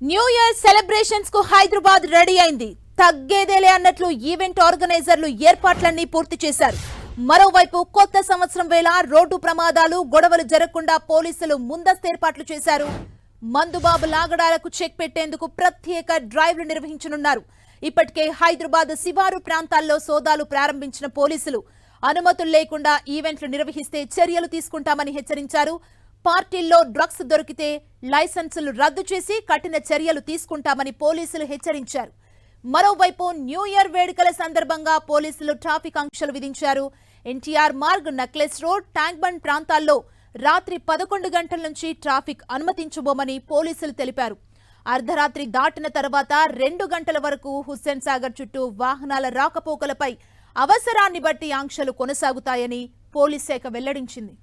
New year celebrations కు Hyderabad ready అయింది. తగ్గేదేలే అన్నట్లు ఈవెంట్ ఆర్గనైజర్లు ఏర్పాట్లన్నీ పూర్తి చేశారు. మరోవైపు కొత్త సంవత్సరం వేళ రోడ్డు ప్రమాదాలు గొడవలు జరగకుండా పోలీసులు ముందస్తు ఏర్పాట్లు చేశారు. మందుబాబు లాగడాలకు చెక్ పెట్టేందుకు ప్రత్యేక డ్రైవ్లు నిర్వహించనున్నారు. ఇప్పటికే హైదరాబాద్ శివారు ప్రాంతాల్లో సోదాలు ప్రారంభించిన పోలీసులు అనుమతులు లేకుండా ఈవెంట్లు నిర్వహిస్తే చర్యలు తీసుకుంటామని హెచ్చరించారు. పార్టీల్లో డ్రగ్స్ దొరికితే లైసెన్సులు రద్దు చేసి కఠిన చర్యలు తీసుకుంటామని పోలీసులు హెచ్చరించారు. మరోవైపు న్యూ ఇయర్ వేడుకల సందర్భంగా పోలీసులు ట్రాఫిక్ ఆంక్షలు విధించారు. NTR Marg, necklace road, tank bund ప్రాంతాల్లో రాత్రి 11 గంటల నుంచి ట్రాఫిక్ అనుమతించబోమని పోలీసులు తెలిపారు. అర్ధరాత్రి దాటిన తర్వాత 2 గంటల వరకు హుస్సేన్ సాగర్ చుట్టూ వాహనాల రాకపోకలపై అవసరాన్ని బట్టి ఆంక్షలు కొనసాగుతాయని పోలీస్ శాఖ వెల్లడించింది.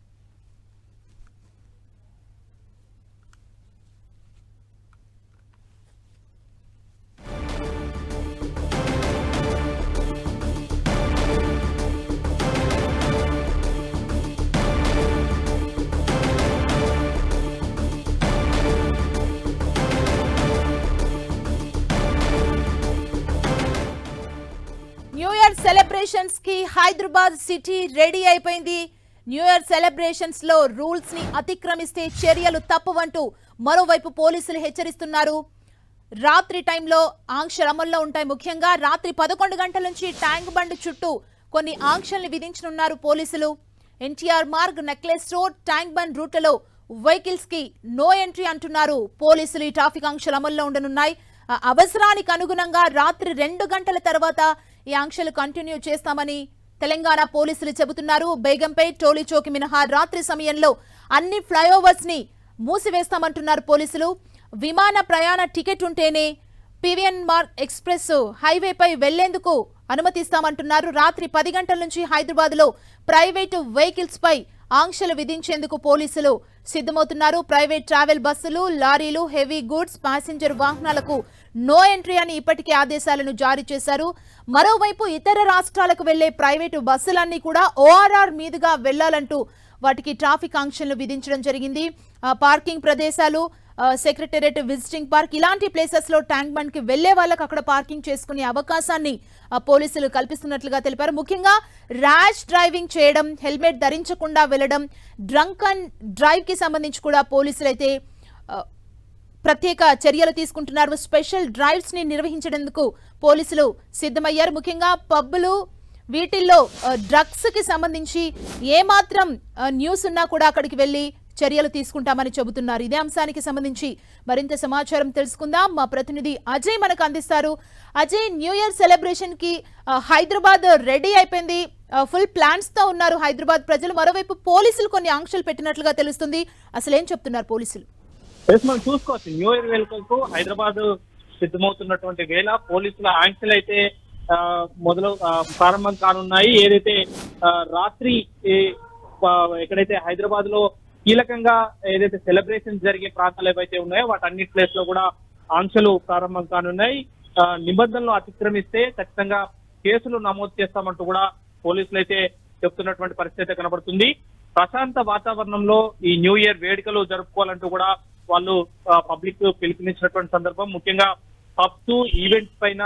న్యూ ఇయర్ సెలబ్రేషన్స్ కి హైదరాబాద్ సిటీ రెడీ అయిపోయింది. న్యూ ఇయర్ సెలబ్రేషన్స్ లో రూల్స్ ని అతిక్రమిస్తే చర్యలు తప్పవంటూ మరోవైపు పోలీసులు హెచ్చరిస్తున్నారు. రాత్రి టైంలో ఆంక్షలు అమల్లో ఉంటాయి. ముఖ్యంగా రాత్రి 11 గంటల నుంచి ట్యాంక్ బండ్ చుట్టూ కొన్ని ఆంక్షల్ని విధించనున్నారు పోలీసులు. NTR Marg, necklace road, tank bund రూట్లలో వెహికల్స్ కి నో ఎంట్రీ అంటున్నారు పోలీసులు. ఈ ట్రాఫిక్ ఆంక్షలు అమల్లో ఉండనున్నాయి. అవసరానికి అనుగుణంగా రాత్రి 2 గంటల తర్వాత ఈ ఆంక్షలు కంటిన్యూ చేస్తామని తెలంగాణ పోలీసులు చెబుతున్నారు. బేగంపేట్, టోలీ చౌక్ మినహా రాత్రి సమయంలో అన్ని ఫ్లైఓవర్స్ ని మూసివేస్తామంటున్నారు పోలీసులు. విమాన ప్రయాణ టికెట్ ఉంటేనే పివిఎన్ మార్గ్ ఎక్స్ప్రెస్ హైవేపై వెళ్లేందుకు అనుమతిస్తామంటున్నారు. రాత్రి 10 గంటల నుంచి హైదరాబాద్ లో ప్రైవేటు వెహికల్స్ పై ఆంక్షలు విధించేందుకు పోలీసులు సిద్ధమవుతున్నారు. ప్రైవేట్ ట్రావెల్ బస్సులు, లారీలు, హెవీ గూడ్స్, ప్యాసింజర్ వాహనాలకు నో ఎంట్రీ అని ఇప్పటికే ఆదేశాలను జారీ చేశారు. మరోవైపు ఇతర రాష్ట్రాలకు వెళ్లే ప్రైవేటు బస్సులన్నీ కూడా ఓఆర్ఆర్ మీదుగా వెళ్లాలంటూ వాటికి ట్రాఫిక్ ఆంక్షలు విధించడం జరిగింది. పార్కింగ్ ప్రదేశాలు, సెక్రటేరియట్, విజిటింగ్ పార్క్ ఇలాంటి ప్లేసెస్ లో ట్యాంక్ బండ్ కి వెళ్లే వాళ్ళకు అక్కడ పార్కింగ్ చేసుకునే అవకాశాన్ని పోలీసులు కల్పిస్తున్నట్లుగా తెలిపారు. ముఖ్యంగా ర్యాష్ డ్రైవింగ్ చేయడం, హెల్మెట్ ధరించకుండా వెళ్లడం, డ్రంక్ అండ్ డ్రైవ్ కి సంబంధించి కూడా పోలీసులు అయితే ప్రత్యేక చర్యలు తీసుకుంటున్నారు. స్పెషల్ డ్రైవ్స్ ని నిర్వహించేందుకు పోలీసులు సిద్ధమయ్యారు. ముఖ్యంగా పబ్బులు వీటిల్లో డ్రగ్స్ కి సంబంధించి ఏమాత్రం న్యూస్ ఉన్నా కూడా అక్కడికి వెళ్లి చర్యలు తీసుకుంటామని చెబుతున్నారు. ఇదే అంశానికి సంబంధించి మరింత సమాచారం తెలుసుకుందాం. మా ప్రతినిధి అజయ్ మనకు అందిస్తారు. అజయ్, న్యూ ఇయర్ సెలబ్రేషన్ కి హైదరాబాద్ రెడీ అయిపోయింది. ఫుల్ ప్లాన్స్ తో ఉన్నారు హైదరాబాద్ ప్రజలు. మరోవైపు పోలీసులు కొన్ని ఆంక్షలు పెట్టినట్లుగా తెలుస్తుంది. అసలు ఏం చెప్తున్నారు పోలీసులు? మనం చూసుకోవచ్చు, న్యూ ఇయర్ వేడుకలకు హైదరాబాద్ సిద్ధమవుతున్నటువంటి వేళ పోలీసుల ఆంక్షలు అయితే ప్రారంభం కానున్నాయి. ఏదైతే రాత్రి ఎక్కడైతే హైదరాబాద్ లో కీలకంగా ఏదైతే సెలబ్రేషన్ జరిగే ప్రాంతాలు ఏవైతే ఉన్నాయో వాటన్నిటి ప్లేస్ లో కూడా ఆంక్షలు ప్రారంభం కానున్నాయి. నిబంధనలు అతిక్రమిస్తే ఖచ్చితంగా కేసులు నమోదు చేస్తామంటూ కూడా పోలీసులు అయితే చెప్తున్నటువంటి పరిస్థితి కనబడుతుంది. ప్రశాంత వాతావరణంలో ఈ న్యూ ఇయర్ వేడుకలు జరుపుకోవాలంటూ కూడా వాళ్ళు పబ్లిక్ పిలుపునిచ్చినటువంటి సందర్భం. ముఖ్యంగా పబ్స్, ఈవెంట్స్ పైన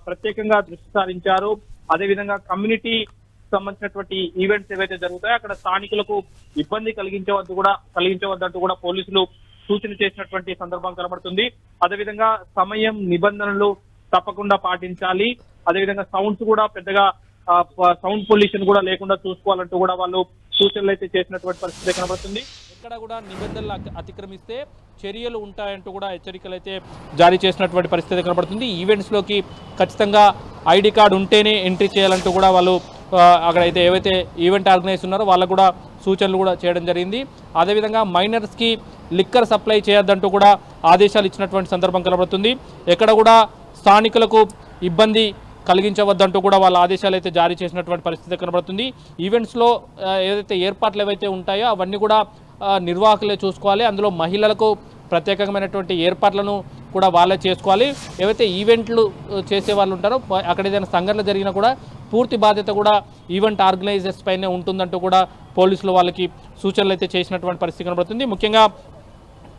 ప్రత్యేకంగా దృష్టి సారించారు. అదేవిధంగా కమ్యూనిటీ సంబంధించినటువంటి ఈవెంట్స్ ఏవైతే జరుగుతాయో అక్కడ స్థానికులకు ఇబ్బంది కలిగించవద్దంటూ కూడా పోలీసులు సూచన చేసినటువంటి సందర్భం కనబడుతుంది. అదేవిధంగా సమయం, నిబంధనలు తప్పకుండా పాటించాలి. అదేవిధంగా సౌండ్స్ కూడా పెద్దగా సౌండ్ పొల్యూషన్ కూడా లేకుండా చూసుకోవాలంటూ కూడా వాళ్ళు సూచనలు అయితే చేసినటువంటి పరిస్థితి కనబడుతుంది. ఎక్కడ కూడా నిబంధనలు అతిక్రమిస్తే చర్యలు ఉంటాయంటూ కూడా హెచ్చరికలు అయితే జారీ చేసినటువంటి పరిస్థితి కనబడుతుంది. ఈవెంట్స్లోకి ఖచ్చితంగా ఐడి కార్డు ఉంటేనే ఎంట్రీ చేయాలంటూ కూడా వాళ్ళు అక్కడైతే ఏవైతే ఈవెంట్ ఆర్గనైజ్ ఉన్నారో వాళ్ళకు కూడా సూచనలు కూడా చేయడం జరిగింది. అదేవిధంగా మైనర్స్కి లిక్కర్ సప్లై చేయొద్దంటూ కూడా ఆదేశాలు ఇచ్చినటువంటి సందర్భం కనబడుతుంది. ఎక్కడ కూడా స్థానికులకు ఇబ్బంది కలిగించవద్దంటూ కూడా వాళ్ళ ఆదేశాలు అయితే జారీ చేసినటువంటి పరిస్థితి కనబడుతుంది. ఈవెంట్స్లో ఏదైతే ఏర్పాట్లు ఏవైతే ఉంటాయో అవన్నీ కూడా నిర్వాహకులే చూసుకోవాలి. అందులో మహిళలకు ప్రత్యేకమైనటువంటి ఏర్పాట్లను కూడా వాళ్ళే చేసుకోవాలి. ఏవైతే ఈవెంట్లు చేసే వాళ్ళు ఉంటారో అక్కడ ఏదైనా సంఘటన జరిగినా కూడా పూర్తి బాధ్యత కూడా ఈవెంట్ ఆర్గనైజర్స్ పైనే ఉంటుందంటూ కూడా పోలీసులు వాళ్ళకి సూచనలు అయితే చేసినటువంటి పరిస్థితి కనబడుతుంది. ముఖ్యంగా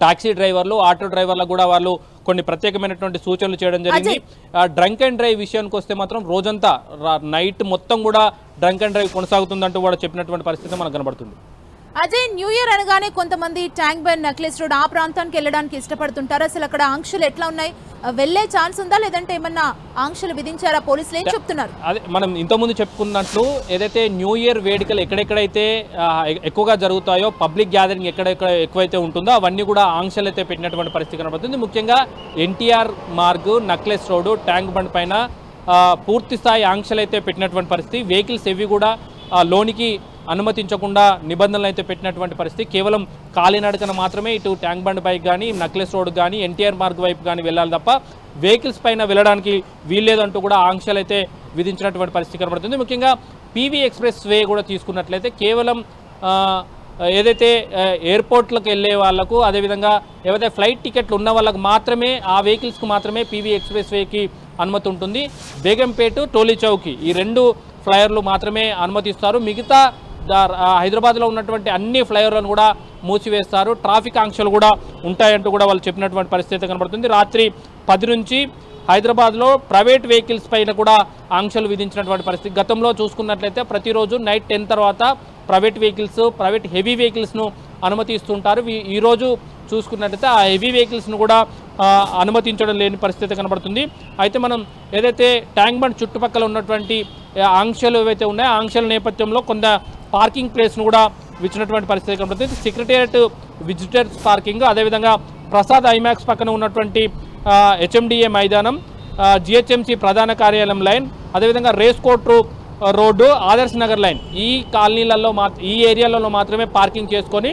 టాక్సీ డ్రైవర్లు ఆటో డ్రైవర్లకు కూడా వాళ్ళు కొన్ని ప్రత్యేకమైనటువంటి సూచనలు చేయడం జరిగింది. డ్రంక్ అండ్ డ్రైవ్ విషయానికి వస్తే మాత్రం రోజంతా నైట్ మొత్తం కూడా డ్రంక్ అండ్ డ్రైవ్ కొనసాగుతుందంటూ కూడా చెప్పినటువంటి పరిస్థితి మనకు కనబడుతుంది. అజయ్, న్యూ ఇయర్ అనగానే కొంతమంది ట్యాంక్ బండ్, నెక్లెస్ రోడ్ ఆ ప్రాంతానికి వెళ్ళడానికి ఇష్టపడుతుంటారు. అసలు అక్కడ ఆంక్షలు ఎట్లా ఉన్నాయి? వెళ్లే ఛాన్స్ ఉందా, లేదంటే ఏమన్నా ఆంక్షలు విధించారా? పోలీసులు ఏం చెప్తున్నారు? అదే మనం ఇంతకుముందు చెప్పుకున్నట్లు ఏదైతే న్యూ ఇయర్ వేడుకలు ఎక్కడెక్కడైతే ఎక్కువగా జరుగుతాయో, పబ్లిక్ గ్యాదరింగ్ ఎక్కడెక్కడ ఎక్కువైతే ఉంటుందో అవన్నీ కూడా ఆంక్షలు అయితే పెట్టినటువంటి పరిస్థితి కనబడుతుంది. ముఖ్యంగా NTR Marg, necklace road, tank bund పైన పూర్తి స్థాయి ఆంక్షలు అయితే పెట్టినటువంటి పరిస్థితి. వెహికల్స్ ఏవి కూడా లోనికి అనుమతించకుండా నిబంధనలు అయితే పెట్టినటువంటి పరిస్థితి. కేవలం కాలినడకన మాత్రమే ఇటు ట్యాంక్ బండ్ బైక్ కానీ, నెక్లెస్ రోడ్ కానీ, ఎన్టీఆర్ మార్గ్ వైపు కానీ వెళ్ళాలి తప్ప వెహికల్స్ పైన వెళ్ళడానికి వీల్లేదంటూ కూడా ఆంక్షలు అయితే విధించినటువంటి పరిస్థితి కనబడుతుంది. ముఖ్యంగా పీవీ ఎక్స్ప్రెస్ వే కూడా తీసుకున్నట్లయితే కేవలం ఏదైతే ఎయిర్పోర్ట్లకు వెళ్ళే వాళ్ళకు, అదేవిధంగా ఏవైతే ఫ్లైట్ టికెట్లు ఉన్న వాళ్ళకు మాత్రమే, ఆ వెహికల్స్కి మాత్రమే పీవీ ఎక్స్ప్రెస్ వేకి అనుమతి ఉంటుంది. బేగంపేట, టోలీ చౌకి ఈ 2 ఫ్లైఓవర్లు మాత్రమే అనుమతిస్తారు. మిగతా హైదరాబాద్లో ఉన్నటువంటి అన్ని ఫ్లైఓవర్లను కూడా మూసివేస్తారు. ట్రాఫిక్ ఆంక్షలు కూడా ఉంటాయంటూ కూడా వాళ్ళు చెప్పినటువంటి పరిస్థితి కనబడుతుంది. రాత్రి 10 నుంచి హైదరాబాద్లో ప్రైవేట్ వెహికల్స్ పైన కూడా ఆంక్షలు విధించినటువంటి పరిస్థితి. గతంలో చూసుకున్నట్లయితే ప్రతిరోజు నైట్ 10 తర్వాత ప్రైవేట్ వెహికల్స్, ప్రైవేట్ హెవీ వెహికల్స్ను అనుమతిస్తుంటారు. ఈరోజు చూసుకున్నట్లయితే ఆ హెవీ వెహికల్స్ను కూడా అనుమతించడం లేని పరిస్థితి కనబడుతుంది. అయితే మనం ఏదైతే ట్యాంక్ బండ్ చుట్టుపక్కల ఉన్నటువంటి ఆంక్షలు ఏవైతే ఉన్నాయో, ఆంక్షల నేపథ్యంలో కొంత పార్కింగ్ ప్లేస్ను కూడా ఇచ్చినటువంటి పరిస్థితి కనబడుతుంది. సెక్రటేరియట్ విజిటర్స్ పార్కింగ్, అదేవిధంగా ప్రసాద్ ఐమాక్స్ పక్కన ఉన్నటువంటి హెచ్ఎండిఏ మైదానం, జిహెచ్ఎంసీ ప్రధాన కార్యాలయం లైన్, అదేవిధంగా race court road, Adarsh Nagar line, ఈ కాలనీలలో ఈ ఏరియాలలో మాత్రమే పార్కింగ్ చేసుకొని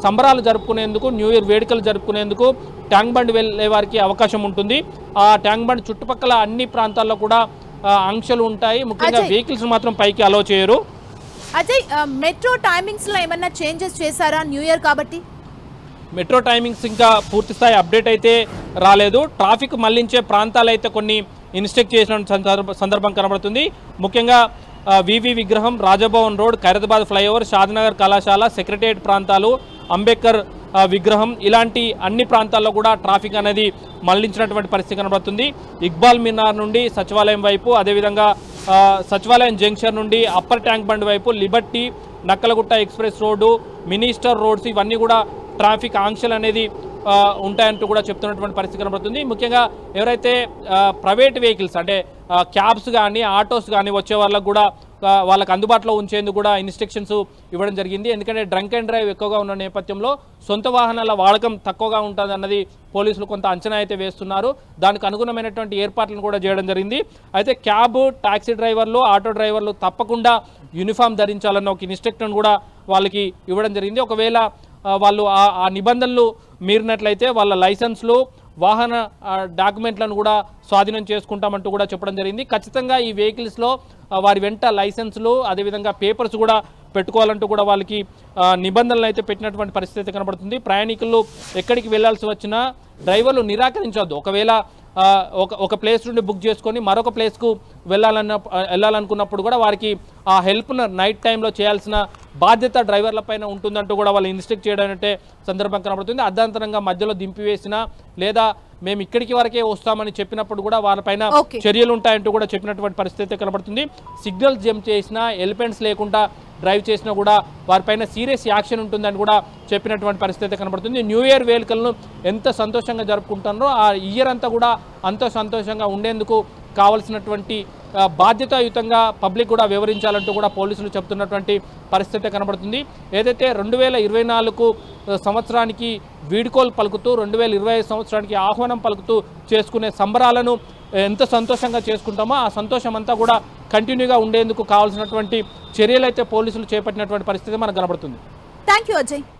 సంబరాలు జరుపుకునేందుకు, న్యూ ఇయర్ వేడుకలు జరుపుకునేందుకు ట్యాంక్ బండ్ వెళ్ళే వారికి అవకాశం ఉంటుంది. ఆ ట్యాంక్ బండ్ చుట్టుపక్కల అన్ని ప్రాంతాల్లో కూడా ఆంక్షలు ఉంటాయి. ముఖ్యంగా వెహికల్స్ మాత్రం పైకి అలో చేయరు. అజయ్, మెట్రో టైమింగ్స్ లో ఏమన్నా చేంజెస్ చేశారా న్యూ ఇయర్ కాబట్టి? మెట్రో టైమింగ్స్ ఇంకా పూర్తి స్థాయి అప్డేట్ అయితే రాలేదు. ట్రాఫిక్ మళ్లించే ప్రాంతాలు అయితే కొన్ని ఇన్స్ట్రక్ట్ చేసిన సందర్భం కనబడుతుంది. ముఖ్యంగా వివి విగ్రహం, రాజభవన్ రోడ్, ఖైరతాబాద్ ఫ్లైఓవర్, షాద్నగర్ కళాశాల, సెక్రటేరియట్ ప్రాంతాలు, అంబేద్కర్ విగ్రహం, ఇలాంటి అన్ని ప్రాంతాల్లో కూడా ట్రాఫిక్ అనేది మళ్లించినటువంటి పరిస్థితి కనబడుతుంది. ఇక్బాల్ మినార్ నుండి సచివాలయం వైపు, అదేవిధంగా సచివాలయం జంక్షన్ నుండి అప్పర్ ట్యాంక్ బండ్ వైపు, Liberty, Nakkalagutta express road, minister roads, ఇవన్నీ కూడా ట్రాఫిక్ ఆంక్షలు అనేది ఉంటాయంటూ కూడా చెప్తున్నటువంటి పరిస్థితి కనబడుతుంది. ముఖ్యంగా ఎవరైతే ప్రైవేట్ వెహికల్స్ అంటే క్యాబ్స్ కానీ, ఆటోస్ కానీ వచ్చే వాళ్ళకు కూడా వాళ్ళకు అందుబాటులో ఉంచేందుకు కూడా ఇన్స్ట్రక్షన్స్ ఇవ్వడం జరిగింది. ఎందుకంటే డ్రంక్ అండ్ డ్రైవ్ ఎక్కువగా ఉన్న నేపథ్యంలో సొంత వాహనాల వాడకం తక్కువగా ఉంటుంది అన్నది పోలీసులు కొంత అంచనా అయితే వేస్తున్నారు. దానికి అనుగుణమైనటువంటి ఏర్పాట్లను కూడా చేయడం జరిగింది. అయితే క్యాబ్, టాక్సీ డ్రైవర్లు, ఆటో డ్రైవర్లు తప్పకుండా యూనిఫామ్ ధరించాలన్న ఒక ఇన్స్ట్రక్షన్ కూడా వాళ్ళకి ఇవ్వడం జరిగింది. ఒకవేళ వాళ్ళు ఆ నిబంధనలు మీరినట్లయితే వాళ్ళ లైసెన్స్లు, వాహన డాక్యుమెంట్లను కూడా స్వాధీనం చేసుకుంటామంటూ కూడా చెప్పడం జరిగింది. ఖచ్చితంగా ఈ వెహికల్స్లో వారి వెంట లైసెన్సులు, అదేవిధంగా పేపర్స్ కూడా పెట్టుకోవాలంటూ కూడా వాళ్ళకి నిబంధనలు అయితే పెట్టినటువంటి పరిస్థితి కనబడుతుంది. ప్రయాణికులు ఎక్కడికి వెళ్లాల్సి వచ్చినా డ్రైవర్లు నిరాకరించవద్దు. ఒకవేళ ఒక ప్లేస్ నుండి బుక్ చేసుకొని మరొక ప్లేస్కు వెళ్ళాలనుకున్నప్పుడు కూడా వారికి ఆ హెల్ప్ను నైట్ టైంలో చేయాల్సిన బాధ్యత డ్రైవర్ల పైన ఉంటుందంటూ కూడా వాళ్ళు ఇన్స్ట్రక్ట్ చేయడం అంటే సందర్భం కనబడుతుంది. అర్ధాంతరంగా మధ్యలో దింపివేసినా లేదా మేము ఇక్కడికి వరకే వస్తామని చెప్పినప్పుడు కూడా వాళ్ళపైన చర్యలు ఉంటాయంటూ కూడా చెప్పినటువంటి పరిస్థితి కనబడుతుంది. సిగ్నల్స్ జంప్ చేసినా, ఎలిఫెంట్స్ లేకుండా డ్రైవ్ చేసినా కూడా వారిపైన సీరియస్ యాక్షన్ ఉంటుందని కూడా చెప్పినటువంటి పరిస్థితి కనబడుతుంది. న్యూ ఇయర్ వేడుకలను ఎంత సంతోషంగా జరుపుకుంటున్నారో ఆ ఇయర్ అంతా కూడా అంత సంతోషంగా ఉండేందుకు కావలసినటువంటి బాధ్యతాయుతంగా పబ్లిక్ కూడా వివరించాలంటూ కూడా పోలీసులు చెప్తున్నటువంటి పరిస్థితి కనబడుతుంది. ఏదైతే 2024 సంవత్సరానికి వీడ్కోలు పలుకుతూ 2025 సంవత్సరానికి ఆహ్వానం పలుకుతూ చేసుకునే సంబరాలను ఎంత సంతోషంగా చేసుకుంటామో ఆ సంతోషం అంతా కూడా కంటిన్యూగా ఉండేందుకు కావాల్సినటువంటి చర్యలు అయితే పోలీసులు చేపట్టినటువంటి పరిస్థితి మనకు కనబడుతుంది. Thank you Ajay.